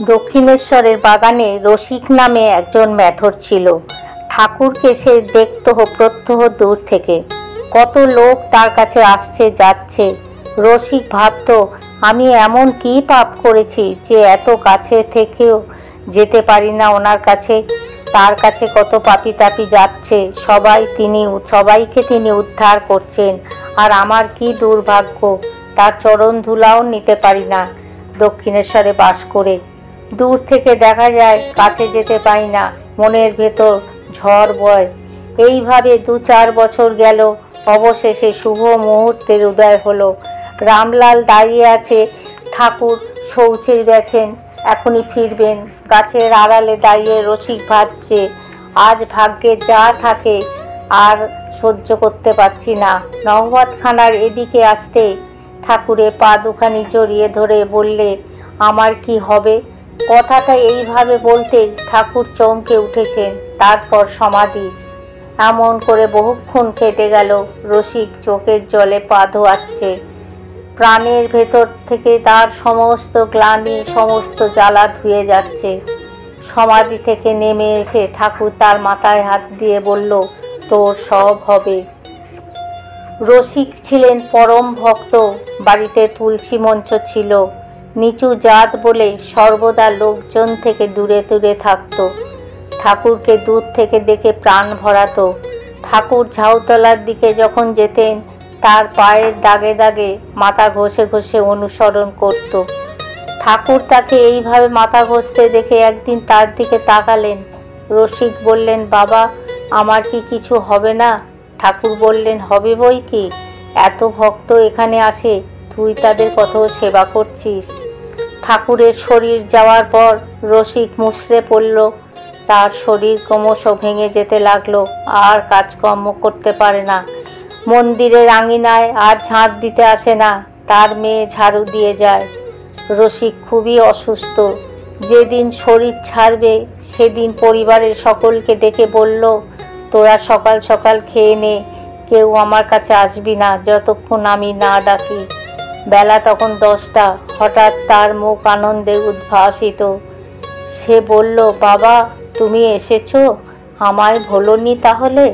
দক্ষিণেশ্বরের বাগানে রসিক নামে একজন মেথর ছিল। ঠাকুরকে সে দেখত প্রত্যহ দূর থেকে। কত লোক তার কাছে আসছে যাচ্ছে। রসিক ভাবত, আমি এমন কি পাপ করেছি যে এত কাছে থেকেও যেতে পারি না ওনার কাছে। তার কাছে কত পাপী তাপী যাচ্ছে, সবাইকে তিনি উদ্ধার করছেন, আর আমার কি দুর্ভাগ্য, তার চরণ ধুলাও নিতে পারি না দক্ষিণেশ্বরে বাস করে। দূর থেকে দেখা যায়, কাছে যেতে পারি না, মনের ভেতর ঝড় বয়। এইভাবে 2-4 বছর গেল। অবশেষে শুভ মুহূর্তের উদয় হলো। রামলাল দাঁড়িয়ে আছে, ঠাকুর শৌচে গেছেন, এখনই ফিরবেন। গাছের আড়ালে দাঁড়িয়ে রসিক ভাবছে, আজ ভাগ্যে যা থাকে আর সহ্য করতে পারছি না। নহবতখানার এদিকে আসতে ঠাকুরের পা দুখানি জড়িয়ে ধরে বললে, আমার কি হবে? কথাটা এইভাবে বলতে ঠাকুর চমকে উঠেছেন, তারপর সমাধি। এমন করে বহুক্ষণ কেটে গেল। রসিক চোখের জলে পা ধোয়াচ্ছে। প্রাণের ভেতর থেকে তার সমস্ত গ্লানি, সমস্ত জ্বালা ধুয়ে যাচ্ছে। সমাধি থেকে নেমে এসে ঠাকুর তার মাথায় হাত দিয়ে বলল, তোর সব হবে। রসিক ছিলেন পরম ভক্ত। বাড়িতে তুলসী মঞ্চ ছিল। নিচু জাত বলে সর্বদা লোকজন থেকে দূরে দূরে থাকত। ঠাকুরকে দূর থেকে দেখে প্রাণ ভরাতো। ঠাকুর ঝাউতলার দিকে যখন যেতেন, তার পায়ের দাগে দাগে মাথা ঘষে ঘষে অনুসরণ করত। ঠাকুর তাকে এইভাবে মাথা ঘষতে দেখে একদিন তার দিকে তাকালেন। রসিক বললেন, বাবা, আমার কি কিছু হবে না? ঠাকুর বললেন, হবে বই কি, এত ভক্ত এখানে আসে, তুই তাদের কত সেবা করছিস। ঠাকুরের শরীর যাওয়ার পর রসিক মুষড়ে পড়ল। তার শরীর ক্রমশ ভেঙে যেতে লাগলো, আর কাজকর্ম করতে পারে না। মন্দিরের আঙিনায় আর ঝাঁট দিতে আসে না, তার মেয়ে ঝাড়ু দিয়ে যায়। রসিক খুবই অসুস্থ। যেদিন শরীর ছাড়বে সেদিন পরিবারের সকলকে ডেকে বলল, তোরা সকাল সকাল খেয়ে নে, কেউ আমার কাছে আসবি না যতক্ষণ আমি না ডাকি। বেলা তখন 10টা। হঠাৎ তার মুখ আনন্দে উদ্ভাসিত। সে বলল, বাবা, তুমি এসেছো, আমায় ভোলোনি তাহলে?